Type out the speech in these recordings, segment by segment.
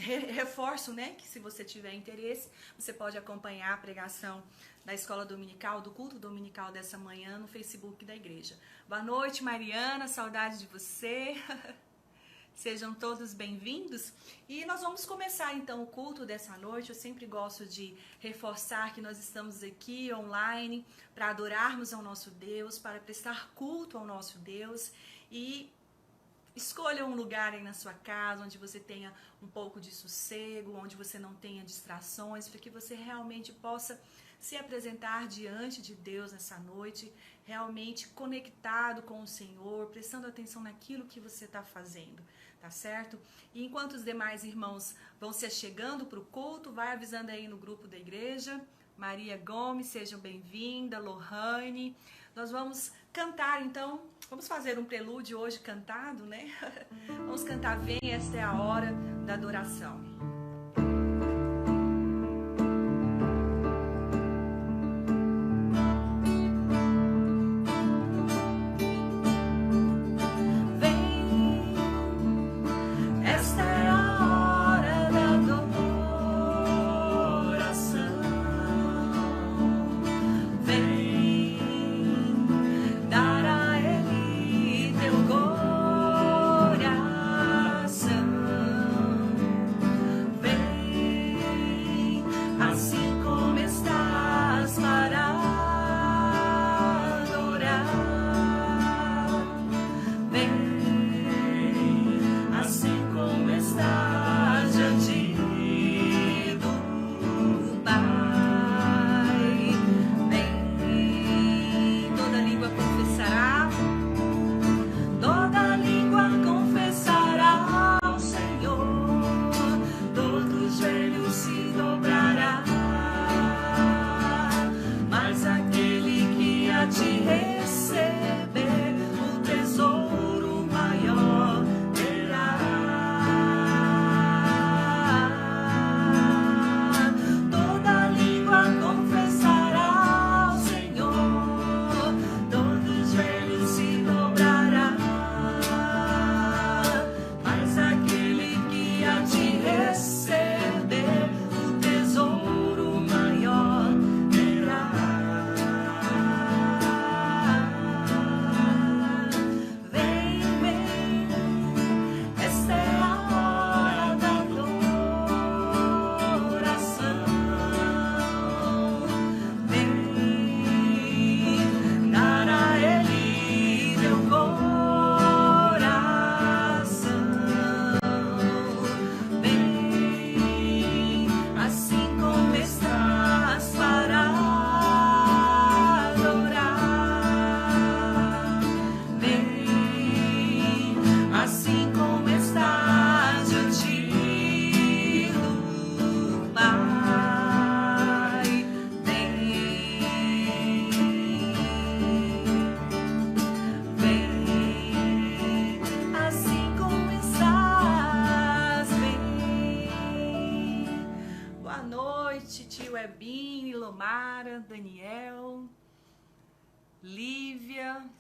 reforço, né, que se você tiver interesse, você pode acompanhar a pregação da escola dominical, do culto dominical dessa manhã no Facebook da igreja. Boa noite, Mariana, saudade de você. Sejam todos bem-vindos. E nós vamos começar então o culto dessa noite. Eu sempre gosto de reforçar que nós estamos aqui online para adorarmos ao nosso Deus, para prestar culto ao nosso Deus. E escolha um lugar aí na sua casa onde você tenha um pouco de sossego, onde você não tenha distrações, para que você realmente possa se apresentar diante de Deus nessa noite, realmente conectado com o Senhor, prestando atenção naquilo que você está fazendo, tá certo? E enquanto os demais irmãos vão se achegando para o culto, vai avisando aí no grupo da igreja. Maria Gomes, sejam bem-vinda, Lohane. Nós vamos cantar, então, vamos fazer um prelúdio hoje cantado, né? Vamos cantar Vem, esta é a hora da adoração.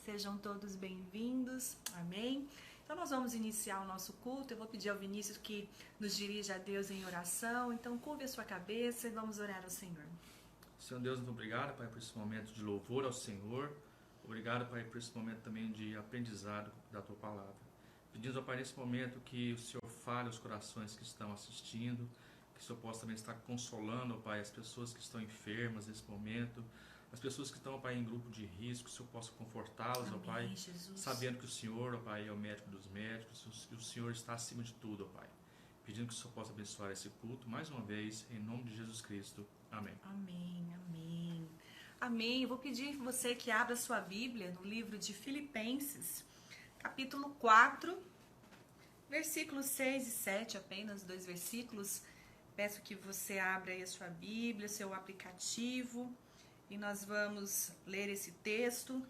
Sejam todos bem-vindos, amém? Então nós vamos iniciar o nosso culto. Eu vou pedir ao Vinícius que nos dirija a Deus em oração. Então curve a sua cabeça e vamos orar ao Senhor. Senhor Deus, muito obrigado, Pai, por esse momento de louvor ao Senhor. Obrigado, Pai, por esse momento também de aprendizado da Tua Palavra. Pedimos, ó Pai, nesse momento que o Senhor fale aos corações que estão assistindo, que o Senhor possa também estar consolando, ó Pai, as pessoas que estão enfermas nesse momento, as pessoas que estão, ó Pai, em grupo de risco, que o Senhor possa confortá-las, ó Pai, Jesus, sabendo que o Senhor, ó Pai, é o médico dos médicos, e o Senhor está acima de tudo, ó Pai. Pedindo que o Senhor possa abençoar esse culto, mais uma vez, em nome de Jesus Cristo. Amém. Amém, amém. Amém. Eu vou pedir que você que abra sua Bíblia no livro de Filipenses, capítulo 4, versículos 6 e 7, apenas 2 versículos. Peço que você abra aí a sua Bíblia, seu aplicativo, e nós vamos ler esse texto.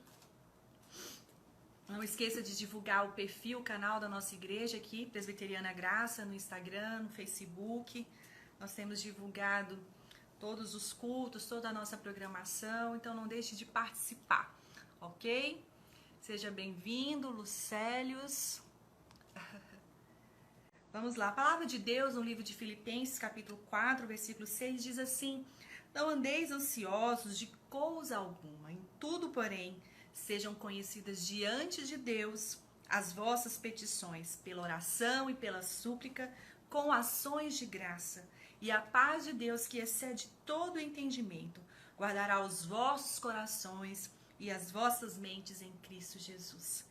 Não esqueça de divulgar o perfil, o canal da nossa igreja aqui, Presbiteriana Graça, no Instagram, no Facebook. Nós temos divulgado todos os cultos, toda a nossa programação, então não deixe de participar, ok? Seja bem-vindo, Lucélios. Vamos lá, a palavra de Deus no livro de Filipenses, capítulo 4, versículo 6, diz assim: não andeis ansiosos de coisa alguma, em tudo, porém, sejam conhecidas diante de Deus as vossas petições, pela oração e pela súplica, com ações de graça. E a paz de Deus, que excede todo o entendimento, guardará os vossos corações e as vossas mentes em Cristo Jesus.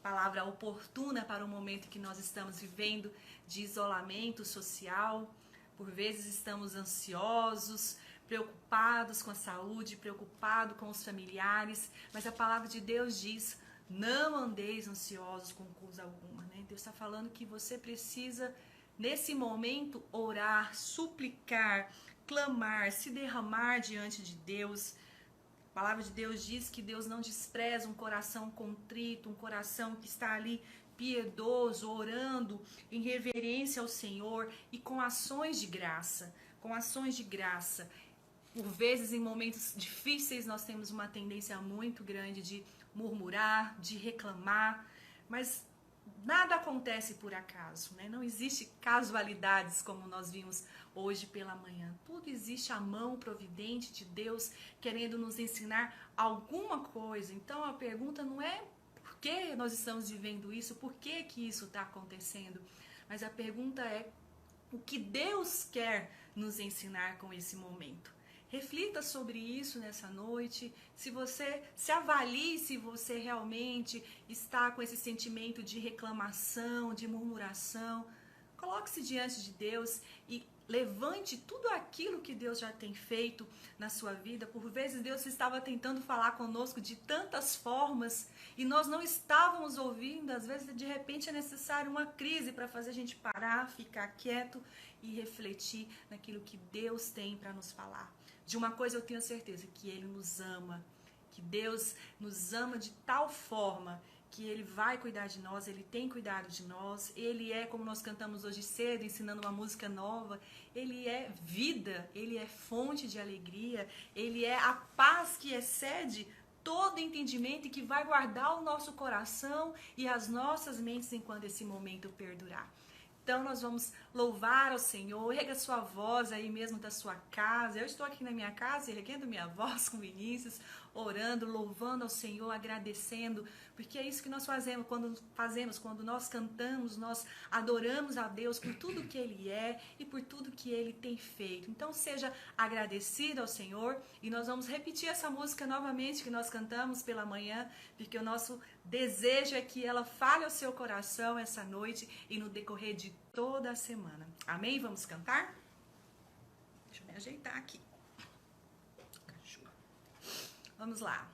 Palavra oportuna para o momento que nós estamos vivendo de isolamento social. Por vezes estamos ansiosos, preocupados com a saúde, preocupados com os familiares, mas a palavra de Deus diz: não andeis ansiosos com coisa alguma, né? Deus está falando que você precisa, nesse momento, orar, suplicar, clamar, se derramar diante de Deus. A palavra de Deus diz que Deus não despreza um coração contrito, um coração que está ali piedoso, orando em reverência ao Senhor e com ações de graça, com ações de graça. Por vezes, em momentos difíceis, nós temos uma tendência muito grande de murmurar, de reclamar, mas nada acontece por acaso, né? Não existe casualidades como nós vimos hoje pela manhã. Tudo existe a mão providente de Deus querendo nos ensinar alguma coisa. Então a pergunta não é por que nós estamos vivendo isso, por que que isso está acontecendo, mas a pergunta é o que Deus quer nos ensinar com esse momento. Reflita sobre isso nessa noite, se você se avalie, se você realmente está com esse sentimento de reclamação, de murmuração. Coloque-se diante de Deus e levante tudo aquilo que Deus já tem feito na sua vida. Por vezes Deus estava tentando falar conosco de tantas formas e nós não estávamos ouvindo. Às vezes, de repente, é necessário uma crise para fazer a gente parar, ficar quieto e refletir naquilo que Deus tem para nos falar. De uma coisa eu tenho certeza, que Ele nos ama, que Deus nos ama de tal forma que Ele vai cuidar de nós, Ele tem cuidado de nós, Ele é, como nós cantamos hoje cedo, ensinando uma música nova, Ele é vida, Ele é fonte de alegria, Ele é a paz que excede todo entendimento e que vai guardar o nosso coração e as nossas mentes enquanto esse momento perdurar. Então nós vamos louvar ao Senhor, erga sua voz aí mesmo da sua casa. Eu estou aqui na minha casa, erguendo minha voz com Vinícius, orando, louvando ao Senhor, agradecendo, porque é isso que nós fazemos quando nós cantamos, nós adoramos a Deus por tudo que Ele é e por tudo que Ele tem feito. Então seja agradecido ao Senhor e nós vamos repetir essa música novamente que nós cantamos pela manhã, porque o nosso desejo é que ela fale ao seu coração essa noite e no decorrer de toda a semana. Amém? Vamos cantar? Deixa eu me ajeitar aqui. Vamos lá.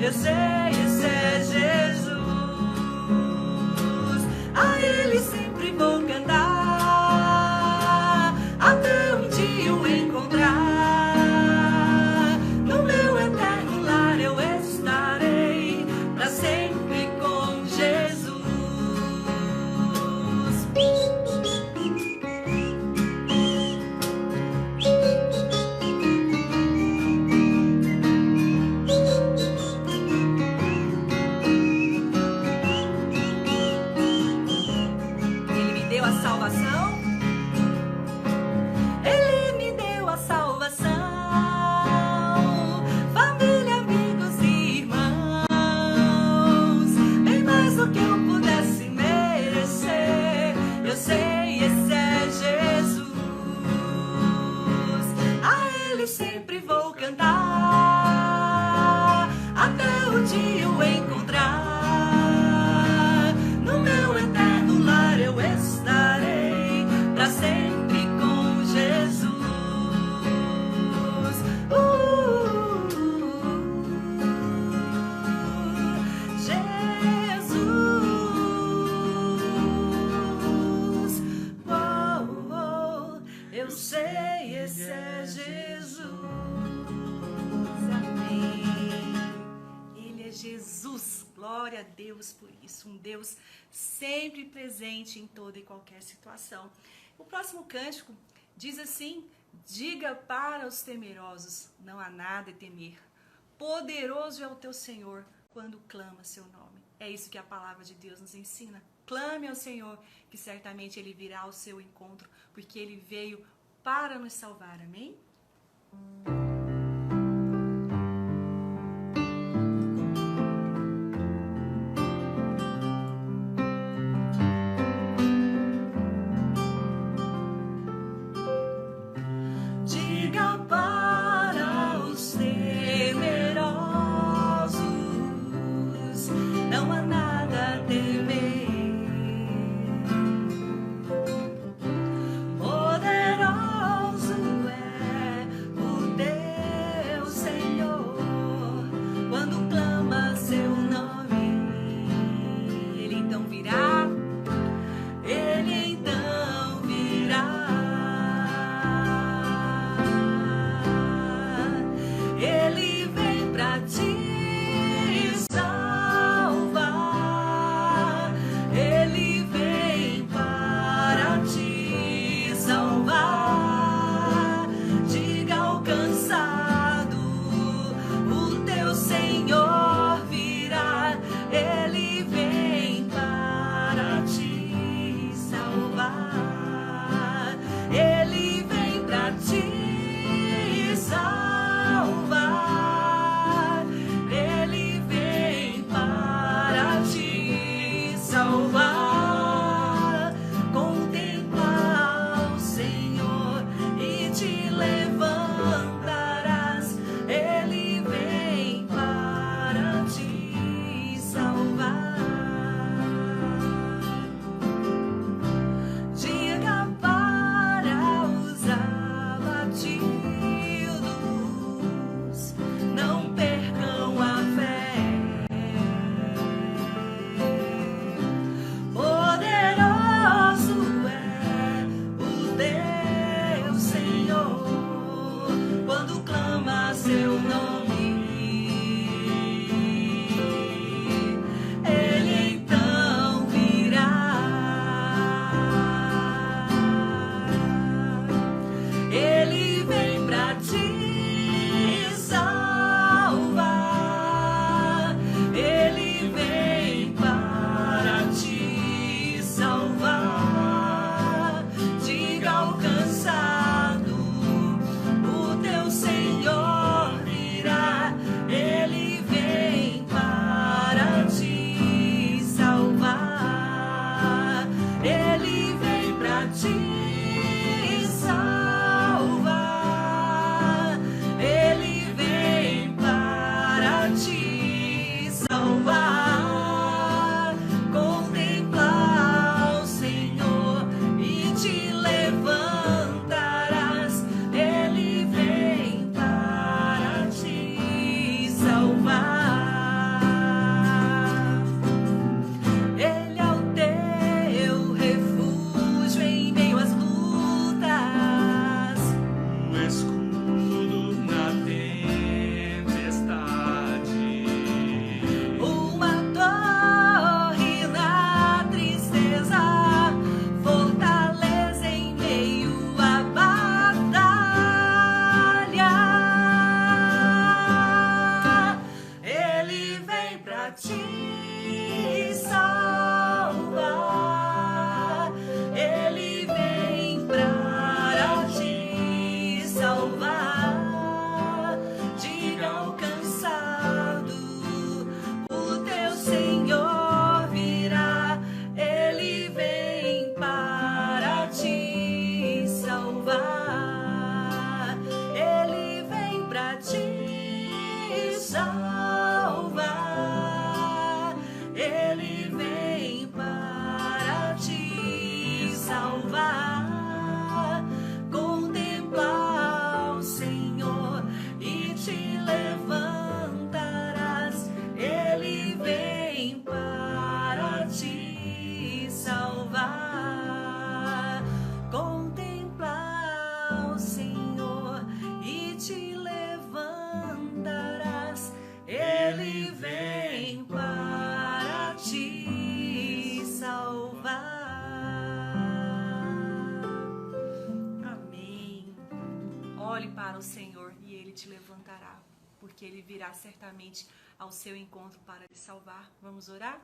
Eu sei, esse é Jesus. A Ele sempre vou cantar, até um dia o encontrar. No meu eterno lar eu estarei, pra sempre com Jesus. Glória a Deus por isso, um Deus sempre presente em toda e qualquer situação. O próximo cântico diz assim: diga para os temerosos, não há nada a temer. Poderoso é o teu Senhor quando clama seu nome. É isso que a palavra de Deus nos ensina. Clame ao Senhor, que certamente Ele virá ao seu encontro, porque Ele veio para nos salvar. Amém? Poderoso é o Deus. pra te salvar. Ele vem pra te salvar. Diga ao cansado, o teu Senhor virá. Ele vem para te salvar. Ele vem pra te salvar. Ele vem para te salvar. Contemplar o Senhor e te levantarás. Ele vem para te salvar. Contemplar o Senhor e te levantarás. Ele vem para te salvar. Amém. Olhe para o Senhor e Ele te levantará, porque Ele virá certamente ao seu encontro para lhe salvar. Vamos orar?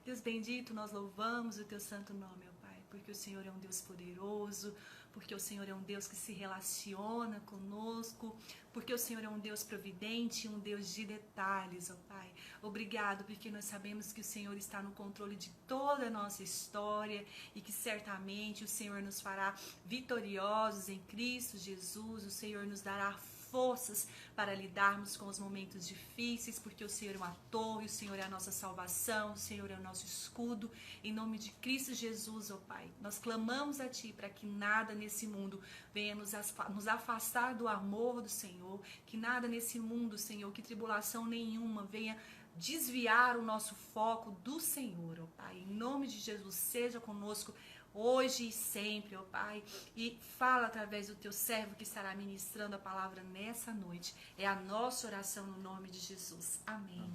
Deus bendito, nós louvamos o teu santo nome, ó Pai, porque o Senhor é um Deus poderoso, porque o Senhor é um Deus que se relaciona conosco, porque o Senhor é um Deus providente, um Deus de detalhes, ó Pai. Obrigado, porque nós sabemos que o Senhor está no controle de toda a nossa história e que certamente o Senhor nos fará vitoriosos em Cristo Jesus. O Senhor nos dará forças para lidarmos com os momentos difíceis, porque o Senhor é uma torre, o Senhor é a nossa salvação, o Senhor é o nosso escudo. Em nome de Cristo Jesus, ó Pai, nós clamamos a Ti para que nada nesse mundo venha nos afastar do amor do Senhor, que nada nesse mundo, Senhor, que tribulação nenhuma venha desviar o nosso foco do Senhor, ó Pai. Em nome de Jesus, seja conosco hoje e sempre, ó Pai, e fala através do teu servo que estará ministrando a palavra nessa noite. É a nossa oração no nome de Jesus. Amém.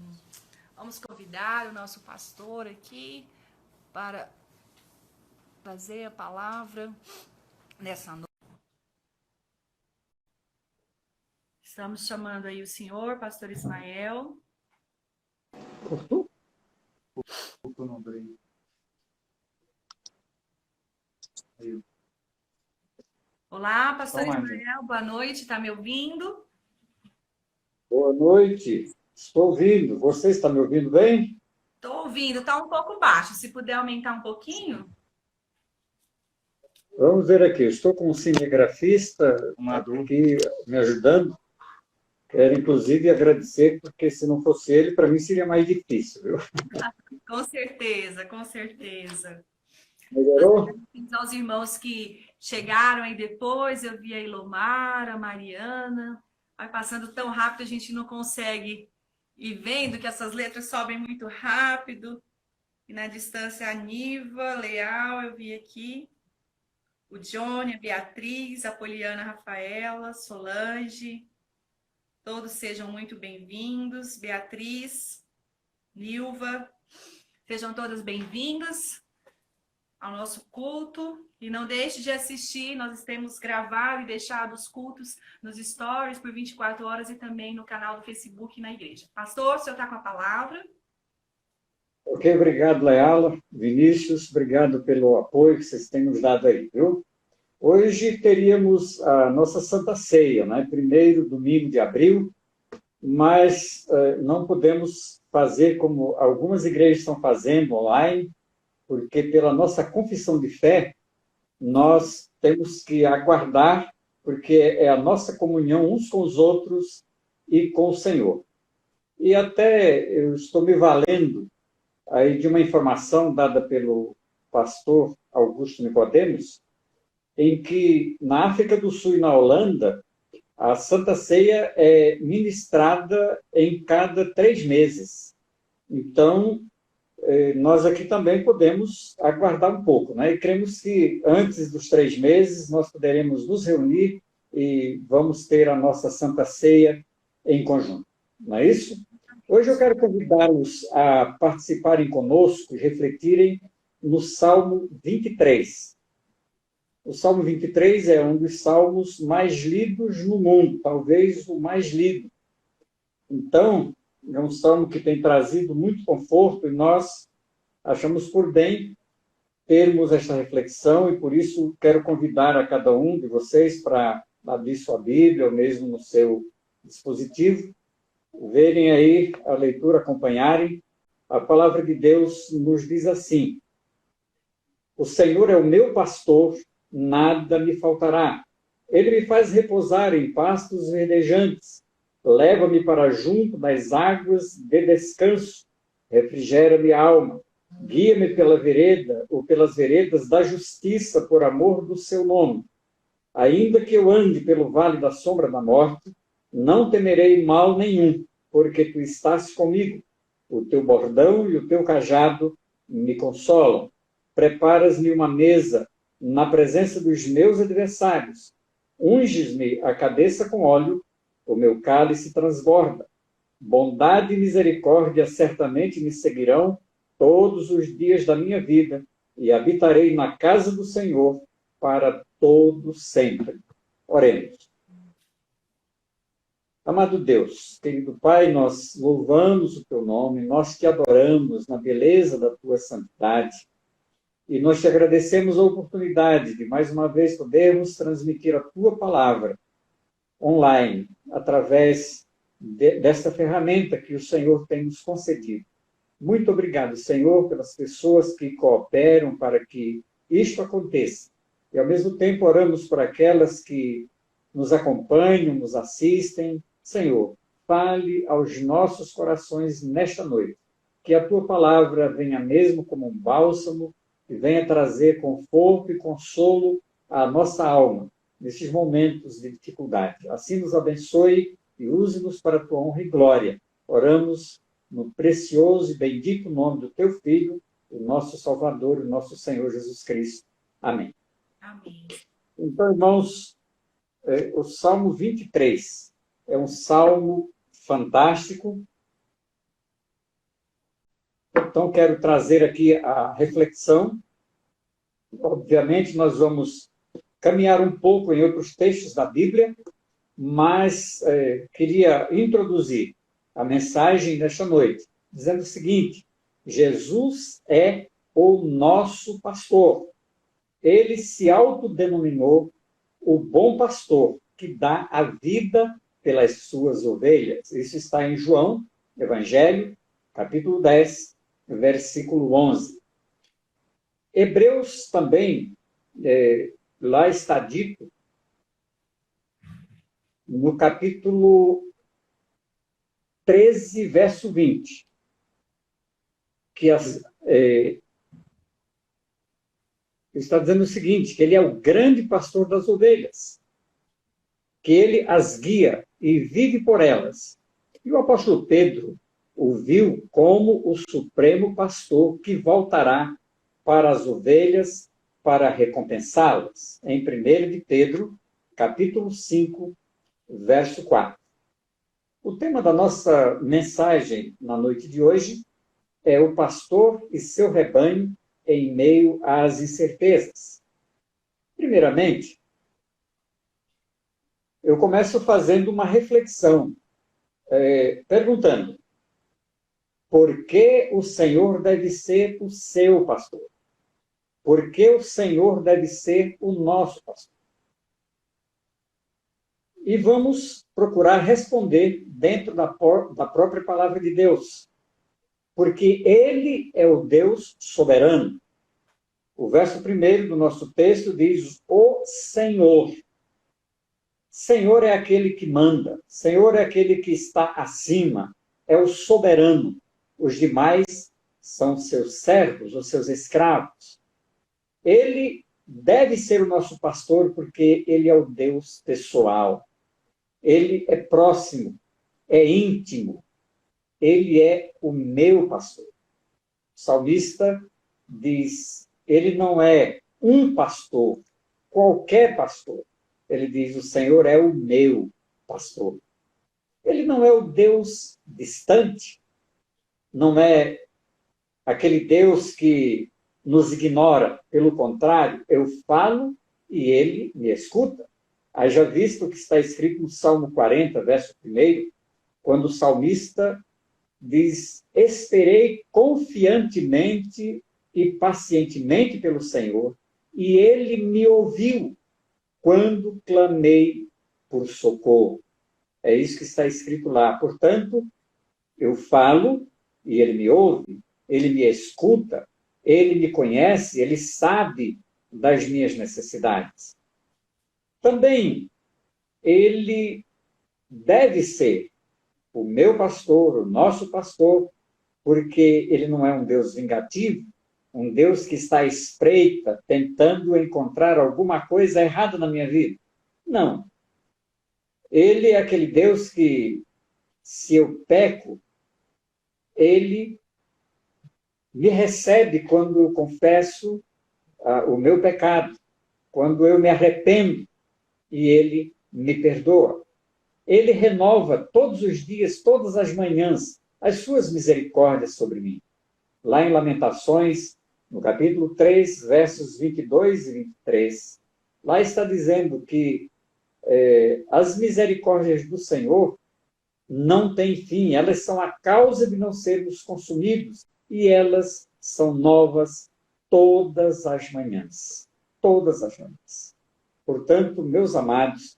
Vamos convidar o nosso pastor aqui para trazer a palavra nessa noite. Estamos chamando aí o senhor, pastor Ismael. Cortou? Cortou não, peraí. Olá, pastor Ismael, boa noite, está me ouvindo? Boa noite, estou ouvindo. Você está me ouvindo bem? Estou ouvindo, está um pouco baixo, se puder aumentar um pouquinho. Vamos ver aqui, eu estou com um cinegrafista aqui me ajudando. Quero, inclusive, agradecer, porque se não fosse ele, para mim seria mais difícil, viu? Com certeza, com certeza. Melhorou? Aos irmãos que chegaram aí depois, eu vi a Ilomar, a Mariana. Vai passando tão rápido, a gente não consegue ir vendo que essas letras sobem muito rápido. E na distância, a Niva, Leal, eu vi aqui. O Johnny, a Beatriz, a Poliana, a Rafaela, Solange. Todos sejam muito bem-vindos. Beatriz, Nilva, sejam todas bem-vindas ao nosso culto. E não deixe de assistir, nós temos gravado e deixado os cultos nos stories por 24 horas e também no canal do Facebook e na igreja. Pastor, o senhor está com a palavra? Ok, obrigado, Leala. Vinícius, obrigado pelo apoio que vocês têm nos dado aí, viu? Hoje teríamos a nossa Santa Ceia, né? Primeiro domingo de abril, mas não podemos fazer como algumas igrejas estão fazendo online, porque pela nossa confissão de fé, nós temos que aguardar, porque é a nossa comunhão uns com os outros e com o Senhor. E até eu estou me valendo aí de uma informação dada pelo pastor Augusto Nicodemos, em que na África do Sul e na Holanda, a Santa Ceia é ministrada em cada 3 meses. Então, nós aqui também podemos aguardar um pouco, né? E cremos que antes dos 3 meses nós poderemos nos reunir e vamos ter a nossa Santa Ceia em conjunto. Não é isso? Hoje eu quero convidá-los a participarem conosco e refletirem no Salmo 23. O Salmo 23 é um dos salmos mais lidos no mundo, talvez o mais lido. Então, é um salmo que tem trazido muito conforto e nós achamos por bem termos esta reflexão e por isso quero convidar a cada um de vocês para abrir sua Bíblia ou mesmo no seu dispositivo, verem aí a leitura, acompanharem. A palavra de Deus nos diz assim: o Senhor é o meu pastor, nada me faltará. Ele me faz repousar em pastos verdejantes, leva-me para junto das águas de descanso, refrigera-me a alma, guia-me pela vereda ou pelas veredas da justiça por amor do seu nome. Ainda que eu ande pelo vale da sombra da morte, não temerei mal nenhum, porque tu estás comigo. O teu bordão e o teu cajado me consolam. Preparas-me uma mesa na presença dos meus adversários. Unges-me a cabeça com óleo, o meu cálice transborda. Bondade e misericórdia certamente me seguirão todos os dias da minha vida, e habitarei na casa do Senhor para todo sempre. Oremos. Amado Deus, querido Pai, nós louvamos o Teu nome, nós Te adoramos na beleza da Tua santidade e nós Te agradecemos a oportunidade de, mais uma vez, podermos transmitir a Tua palavra online, através desta ferramenta que o Senhor tem nos concedido. Muito obrigado, Senhor, pelas pessoas que cooperam para que isto aconteça. E, ao mesmo tempo, oramos por aquelas que nos acompanham, nos assistem. Senhor, fale aos nossos corações nesta noite. Que a Tua palavra venha mesmo como um bálsamo e venha trazer conforto e consolo à nossa alma nesses momentos de dificuldade. Assim nos abençoe e use-nos para a Tua honra e glória. Oramos no precioso e bendito nome do Teu Filho, o nosso Salvador, o nosso Senhor Jesus Cristo. Amém. Amém. Então, irmãos, o Salmo 23 é um salmo fantástico. Então, quero trazer aqui a reflexão. Obviamente, nós vamos caminhar um pouco em outros textos da Bíblia, mas queria introduzir a mensagem desta noite, dizendo o seguinte: Jesus é o nosso pastor. Ele se autodenominou o bom pastor, que dá a vida pelas suas ovelhas. Isso está em João, Evangelho, capítulo 10, versículo 11. Hebreus também, lá está dito, no capítulo 13, verso 20, que está dizendo o seguinte, que ele é o grande pastor das ovelhas, que ele as guia e vive por elas. E o apóstolo Pedro o viu como o supremo pastor que voltará para as ovelhas para recompensá-las. Em 1 de Pedro, capítulo 5, verso 4. O tema da nossa mensagem na noite de hoje é o pastor e seu rebanho em meio às incertezas. Primeiramente, eu começo fazendo uma reflexão, perguntando: por que o Senhor deve ser o seu pastor? Por que o Senhor deve ser o nosso pastor? E vamos procurar responder dentro da própria palavra de Deus. Porque Ele é o Deus soberano. O verso 1 do nosso texto diz: o Senhor. Senhor é aquele que manda. Senhor é aquele que está acima. É o soberano. Os demais são seus servos ou seus escravos. Ele deve ser o nosso pastor porque Ele é o Deus pessoal. Ele é próximo, é íntimo. Ele é o meu pastor. O salmista diz, ele não é um pastor, qualquer pastor. Ele diz, o Senhor é o meu pastor. Ele não é o Deus distante, não é aquele Deus que nos ignora. Pelo contrário, eu falo e ele me escuta. Haja visto o que está escrito no Salmo 40, verso 1, quando o salmista diz: esperei confiantemente e pacientemente pelo Senhor, e ele me ouviu quando clamei por socorro. É isso que está escrito lá. Portanto, eu falo e ele me ouve, ele me escuta, ele me conhece, ele sabe das minhas necessidades. Também, ele deve ser o meu pastor, o nosso pastor, porque ele não é um Deus vingativo, um Deus que está à espreita, tentando encontrar alguma coisa errada na minha vida. Não. Ele é aquele Deus que, se eu peco, ele me recebe quando eu confesso o meu pecado, quando eu me arrependo, e ele me perdoa. Ele renova todos os dias, todas as manhãs, as suas misericórdias sobre mim. Lá em Lamentações, no capítulo 3, versos 22 e 23, lá está dizendo que as misericórdias do Senhor não têm fim, elas são a causa de não sermos consumidos, e elas são novas todas as manhãs. Todas as manhãs. Portanto, meus amados,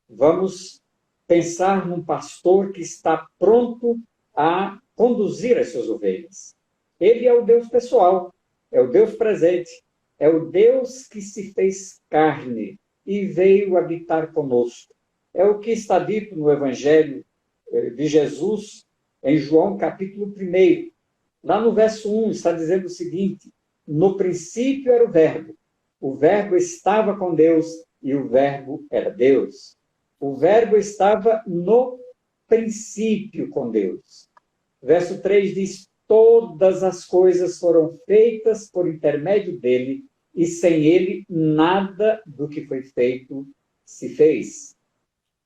vamos pensar num pastor que está pronto a conduzir as suas ovelhas. Ele é o Deus pessoal, é o Deus presente, é o Deus que se fez carne e veio habitar conosco. É o que está dito no Evangelho de Jesus, em João capítulo 1. Lá no verso 1 está dizendo o seguinte: no princípio era o Verbo estava com Deus e o Verbo era Deus. O Verbo estava no princípio com Deus. Verso 3 diz: todas as coisas foram feitas por intermédio dele, e sem ele nada do que foi feito se fez.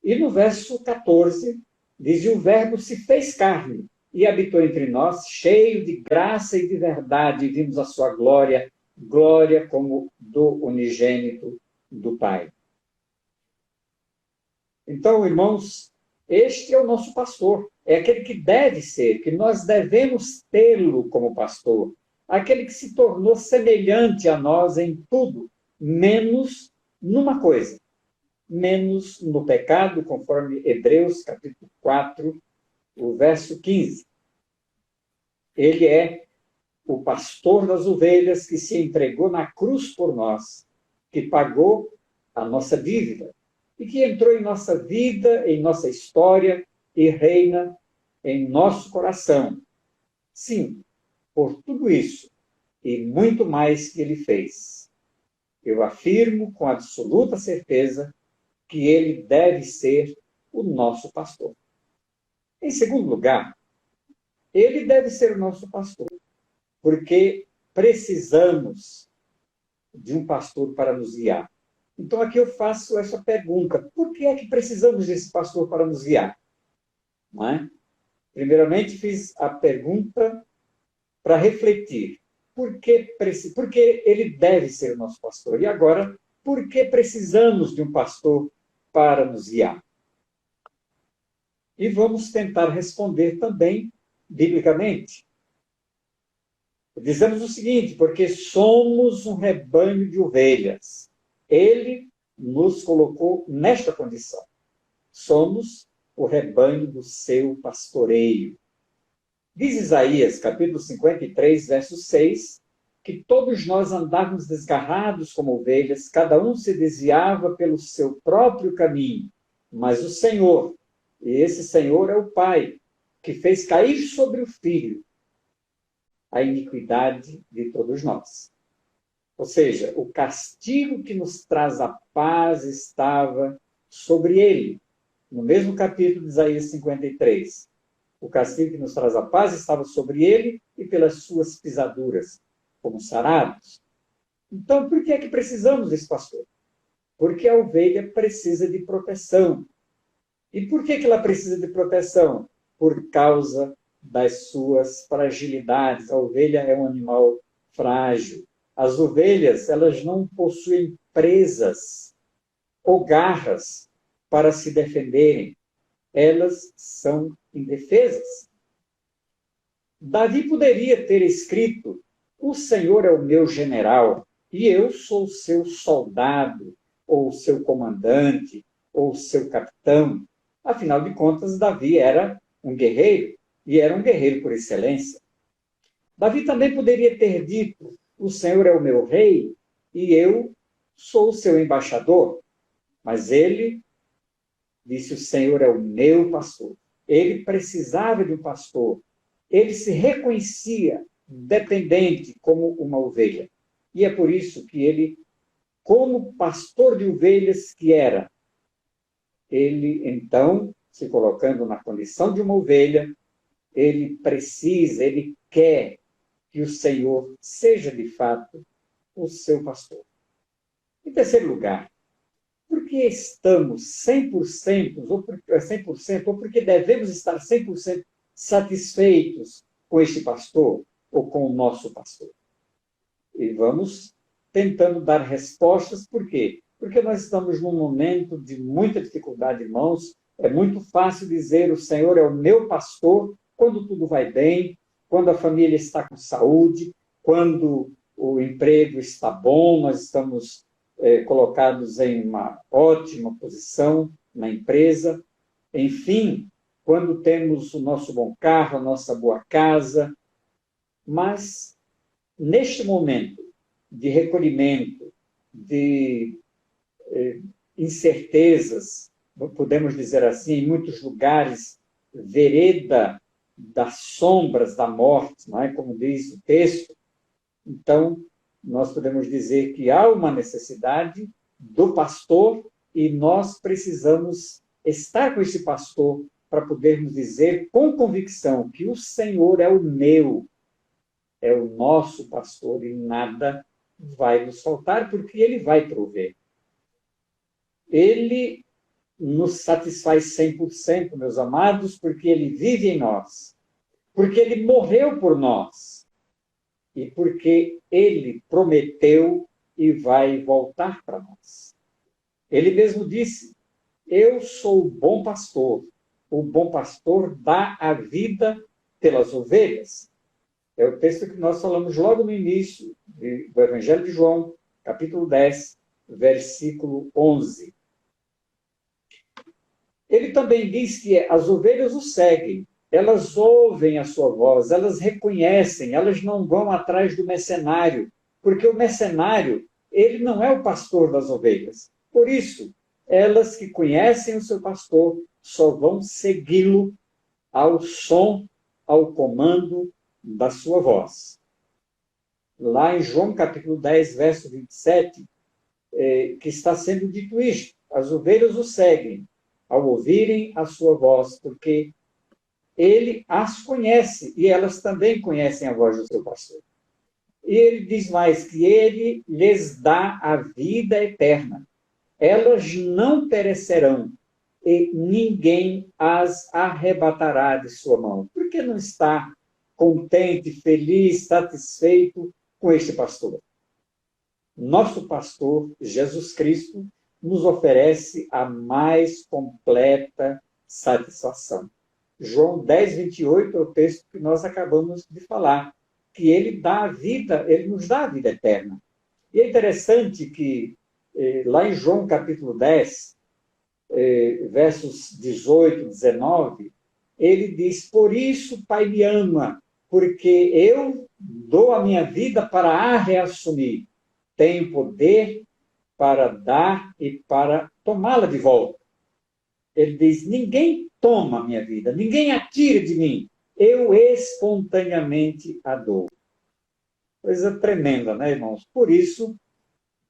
E no verso 14 diz: o Verbo se fez carne e habitou entre nós, cheio de graça e de verdade, e vimos a sua glória, glória como do unigênito do Pai. Então, irmãos, este é o nosso pastor, é aquele que deve ser, que nós devemos tê-lo como pastor, aquele que se tornou semelhante a nós em tudo, menos numa coisa, menos no pecado, conforme Hebreus capítulo 4, o verso 15. Ele é o pastor das ovelhas que se entregou na cruz por nós, que pagou a nossa dívida e que entrou em nossa vida, em nossa história e reina em nosso coração. Sim, por tudo isso e muito mais que ele fez, eu afirmo com absoluta certeza que ele deve ser o nosso pastor. Em segundo lugar, ele deve ser o nosso pastor, porque precisamos de um pastor para nos guiar. Então, aqui eu faço essa pergunta: por que é que precisamos desse pastor para nos guiar? Não é? Primeiramente, fiz a pergunta para refletir. Por que ele deve ser o nosso pastor? E agora, por que precisamos de um pastor para nos guiar? E vamos tentar responder também biblicamente. Dizemos o seguinte: porque somos um rebanho de ovelhas. Ele nos colocou nesta condição. Somos o rebanho do seu pastoreio. Diz Isaías, capítulo 53, verso 6, que todos nós andávamos desgarrados como ovelhas, cada um se desviava pelo seu próprio caminho, mas o Senhor, e esse Senhor é o Pai, que fez cair sobre o Filho a iniquidade de todos nós. Ou seja, o castigo que nos traz a paz estava sobre ele. No mesmo capítulo de Isaías 53. O castigo que nos traz a paz estava sobre ele e pelas suas pisaduras, como sarados. Então, por que é que precisamos desse pastor? Porque a ovelha precisa de proteção. E por que ela precisa de proteção? Por causa das suas fragilidades. A ovelha é um animal frágil. As ovelhas, elas não possuem presas ou garras para se defenderem. Elas são indefesas. Davi poderia ter escrito: o Senhor é o meu general e eu sou seu soldado, ou seu comandante, ou seu capitão. Afinal de contas, Davi era um guerreiro, e era um guerreiro por excelência. Davi também poderia ter dito: o Senhor é o meu rei e eu sou o seu embaixador. Mas ele disse: o Senhor é o meu pastor. Ele precisava de um pastor. Ele se reconhecia dependente como uma ovelha. E é por isso que ele, como pastor de ovelhas que era, ele então, se colocando na condição de uma ovelha, ele precisa, ele quer que o Senhor seja de fato o seu pastor. Em terceiro lugar, porque estamos 100%, ou porque devemos estar 100% satisfeitos com este pastor ou com o nosso pastor? E vamos tentando dar respostas. Por quê? Porque nós estamos num momento de muita dificuldade, irmãos. É muito fácil dizer: o Senhor é o meu pastor, quando tudo vai bem, quando a família está com saúde, quando o emprego está bom, nós estamos colocados em uma ótima posição na empresa. Enfim, quando temos o nosso bom carro, a nossa boa casa. Mas, neste momento de recolhimento, de incertezas, podemos dizer assim, em muitos lugares, vereda das sombras da morte, não é? Como diz o texto. Então, nós podemos dizer que há uma necessidade do pastor e nós precisamos estar com esse pastor para podermos dizer com convicção que o Senhor é o meu, é o nosso pastor e nada vai nos faltar, porque ele vai prover. Ele nos satisfaz 100%, meus amados, porque ele vive em nós, porque ele morreu por nós e porque ele prometeu e vai voltar para nós. Ele mesmo disse: eu sou o bom pastor dá a vida pelas ovelhas. É o texto que nós falamos logo no início do Evangelho de João, capítulo 10, versículo 11. Ele também diz que as ovelhas o seguem, elas ouvem a sua voz, elas reconhecem, elas não vão atrás do mercenário, porque o mercenário, ele não é o pastor das ovelhas. Por isso, elas que conhecem o seu pastor só vão segui-lo ao som, ao comando da sua voz. Lá em João capítulo 10, verso 27, que está sendo dito isto: as ovelhas o seguem ao ouvirem a sua voz, porque ele as conhece e elas também conhecem a voz do seu pastor. E ele diz mais que ele lhes dá a vida eterna. Elas não perecerão e ninguém as arrebatará de sua mão. Por que não está contente, feliz, satisfeito com este pastor? Nosso pastor, Jesus Cristo, nos oferece a mais completa satisfação. João 10, 28 é o texto que nós acabamos de falar, que ele dá a vida, ele nos dá a vida eterna. E é interessante que lá em João capítulo 10, versos 18, 19, ele diz: por isso Pai me ama, porque eu dou a minha vida para a reassumir. Tenho poder para dar e para tomá-la de volta. Ele diz: ninguém toma a minha vida, ninguém a tira de mim, eu espontaneamente a dou. Coisa tremenda, né, irmãos? Por isso,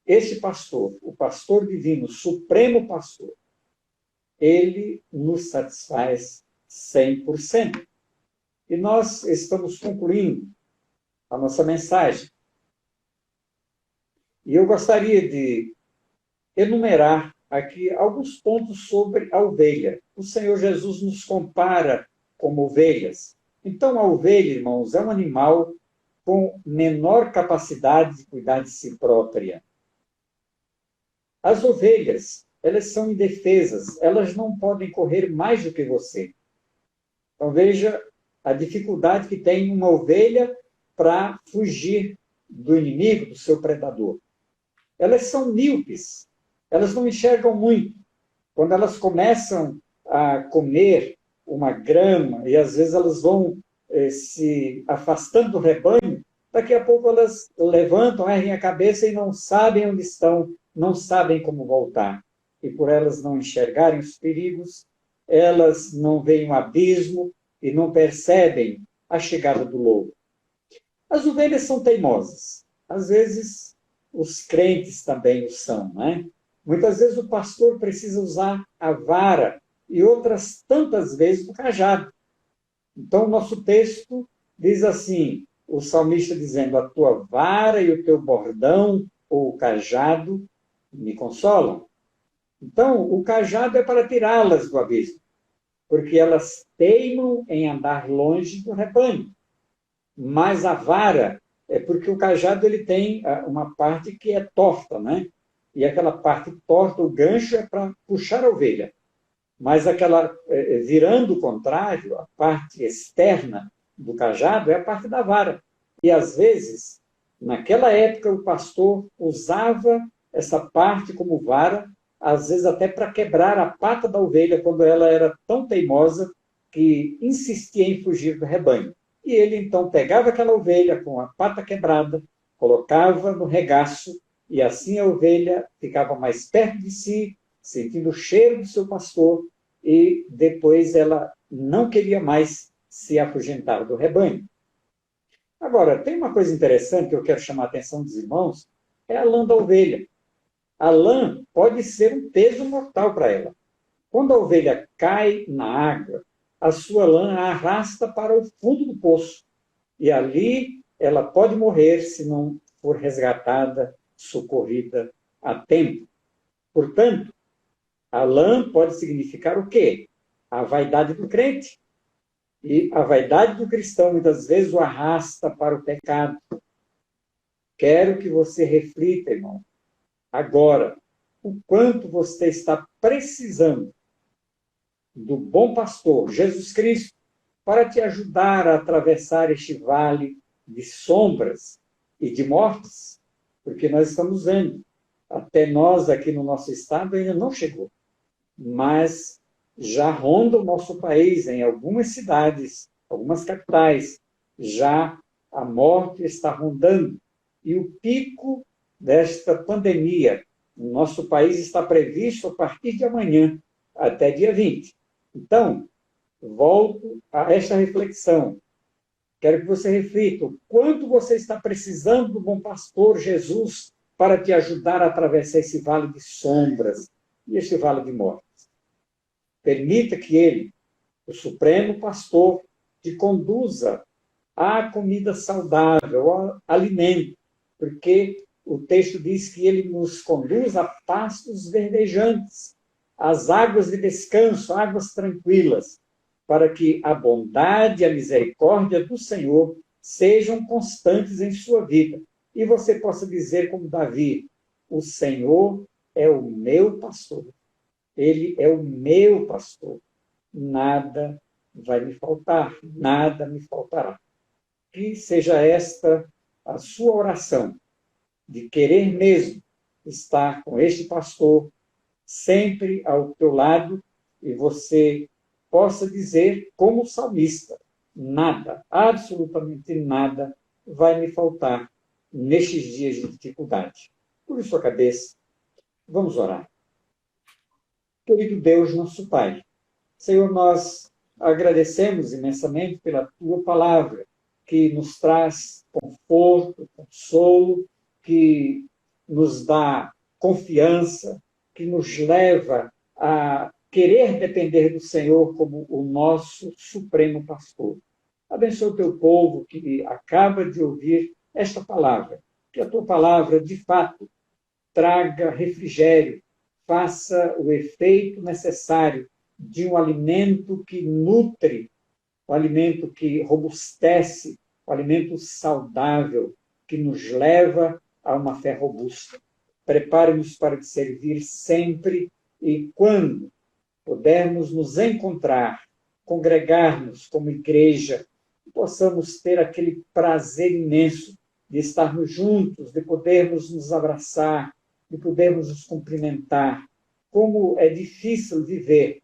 esse pastor, o pastor divino, o supremo pastor, ele nos satisfaz 100%. E nós estamos concluindo a nossa mensagem. E eu gostaria de enumerar aqui alguns pontos sobre a ovelha. O Senhor Jesus nos compara como ovelhas. Então, a ovelha, irmãos, é um animal com menor capacidade de cuidar de si própria. As ovelhas, elas são indefesas, elas não podem correr mais do que você. Então, veja a dificuldade que tem uma ovelha para fugir do inimigo, do seu predador. Elas são míopes, elas não enxergam muito. Quando elas começam a comer uma grama, e às vezes elas vão se afastando do rebanho, daqui a pouco elas levantam, erguem a cabeça e não sabem onde estão, não sabem como voltar. E por elas não enxergarem os perigos, elas não veem o abismo e não percebem a chegada do lobo. As ovelhas são teimosas. Às vezes, os crentes também o são, né? Muitas vezes o pastor precisa usar a vara e outras tantas vezes o cajado. Então, o nosso texto diz assim, o salmista dizendo, a tua vara e o teu bordão, ou o cajado, me consolam. Então, o cajado é para tirá-las do abismo, porque elas teimam em andar longe do rebanho. Mas a vara é porque o cajado ele tem uma parte que é torta, né? E aquela parte torta, o gancho é para puxar a ovelha. Mas aquela, virando o contrário, a parte externa do cajado é a parte da vara. E às vezes, naquela época, o pastor usava essa parte como vara, às vezes até para quebrar a pata da ovelha, quando ela era tão teimosa que insistia em fugir do rebanho. E ele então pegava aquela ovelha com a pata quebrada, colocava no regaço, e assim a ovelha ficava mais perto de si, sentindo o cheiro do seu pastor, e depois ela não queria mais se afugentar do rebanho. Agora, tem uma coisa interessante que eu quero chamar a atenção dos irmãos, é a lã da ovelha. A lã pode ser um peso mortal para ela. Quando a ovelha cai na água, a sua lã a arrasta para o fundo do poço. E ali ela pode morrer se não for resgatada, socorrida a tempo. Portanto, a lã pode significar o quê? A vaidade do crente. E a vaidade do cristão, muitas vezes, o arrasta para o pecado. Quero que você reflita, irmão, agora, o quanto você está precisando do bom pastor, Jesus Cristo, para te ajudar a atravessar este vale de sombras e de mortes, porque nós estamos vendo. Até nós, aqui no nosso estado, ainda não chegou, mas já ronda o nosso país, em algumas cidades, algumas capitais, já a morte está rondando. E o pico desta pandemia no nosso país está previsto a partir de amanhã, até dia 20. Então, volto a esta reflexão. Quero que você reflita o quanto você está precisando do bom pastor Jesus para te ajudar a atravessar esse vale de sombras e esse vale de morte. Permita que ele, o supremo pastor, te conduza à comida saudável, ao alimento, porque o texto diz que ele nos conduz a pastos verdejantes, às águas de descanso, águas tranquilas, para que a bondade e a misericórdia do Senhor sejam constantes em sua vida. E você possa dizer como Davi, o Senhor é o meu pastor. Ele é o meu pastor. Nada vai me faltar, nada me faltará. Que seja esta a sua oração, de querer mesmo estar com este pastor sempre ao teu lado e você possa dizer como salmista, nada, absolutamente nada vai me faltar nestes dias de dificuldade. Curve sua cabeça, vamos orar. Querido Deus, nosso Pai, Senhor, nós agradecemos imensamente pela Tua palavra, que nos traz conforto, consolo, que nos dá confiança, que nos leva a querer depender do Senhor como o nosso supremo pastor. Abençoa o Teu povo que acaba de ouvir esta palavra, que a Tua palavra, de fato, traga refrigério, faça o efeito necessário de um alimento que nutre, um alimento que robustece, um alimento saudável, que nos leva a uma fé robusta. Prepare-nos para te servir sempre e quando pudermos nos encontrar, congregar-nos como igreja que possamos ter aquele prazer imenso de estarmos juntos, de podermos nos abraçar, de podermos nos cumprimentar. Como é difícil viver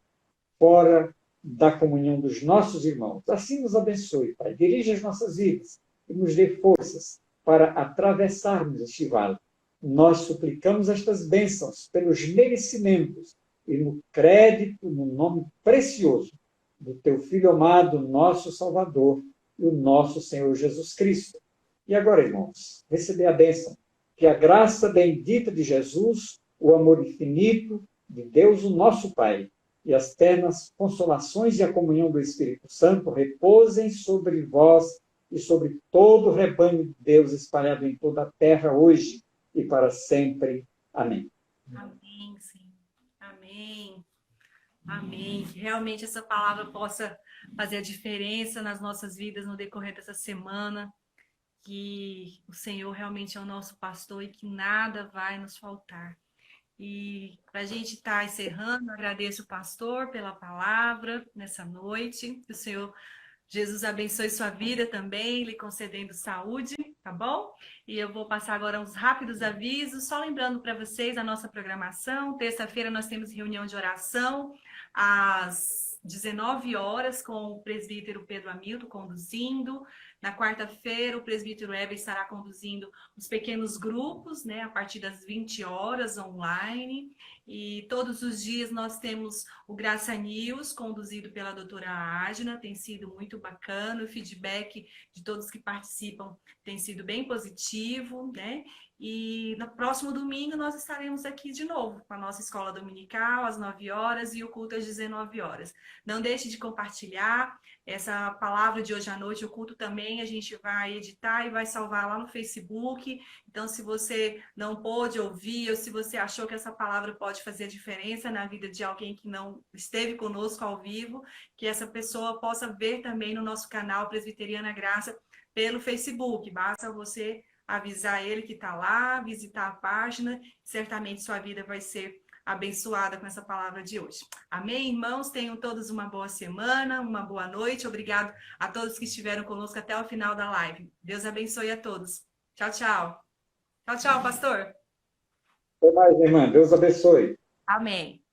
fora da comunhão dos nossos irmãos. Assim nos abençoe, Pai. Dirija as nossas vidas e nos dê forças para atravessarmos este vale. Nós suplicamos estas bênçãos pelos merecimentos e no crédito, no nome precioso do Teu Filho amado, nosso Salvador e o nosso Senhor Jesus Cristo. E agora, irmãos, receber a bênção. Que a graça bendita de Jesus, o amor infinito de Deus, o nosso Pai, e as ternas consolações e a comunhão do Espírito Santo repousem sobre vós e sobre todo o rebanho de Deus espalhado em toda a terra hoje e para sempre. Amém. Amém, Senhor. Amém. Amém. Que realmente essa palavra possa fazer a diferença nas nossas vidas no decorrer dessa semana. Que o Senhor realmente é o nosso pastor e que nada vai nos faltar. E para a gente estar encerrando, agradeço o pastor pela palavra nessa noite. Que o Senhor Jesus abençoe sua vida também, lhe concedendo saúde, tá bom? E eu vou passar agora uns rápidos avisos, só lembrando para vocês a nossa programação. Terça-feira nós temos reunião de oração às 19 horas com o presbítero Pedro Hamilton conduzindo. Na quarta-feira, o presbítero Heber estará conduzindo os pequenos grupos, né, a partir das 20 horas online. E todos os dias nós temos o Graça News, conduzido pela doutora Ágina, tem sido muito bacana, o feedback de todos que participam tem sido bem positivo, né? E no próximo domingo nós estaremos aqui de novo com a nossa escola dominical às 9 horas e o culto às 19 horas. Não deixe de compartilhar essa palavra de hoje à noite, o culto também a gente vai editar e vai salvar lá no Facebook. Então, se você não pôde ouvir ou se você achou que essa palavra pode fazer a diferença na vida de alguém que não esteve conosco ao vivo, que essa pessoa possa ver também no nosso canal Presbiteriana Graça pelo Facebook. Basta você avisar ele que está lá, visitar a página, certamente sua vida vai ser abençoada com essa palavra de hoje. Amém, irmãos? Tenham todos uma boa semana, uma boa noite. Obrigado a todos que estiveram conosco até o final da live. Deus abençoe a todos. Tchau, tchau. Tchau, tchau, pastor. Até mais, irmã. Deus abençoe. Amém.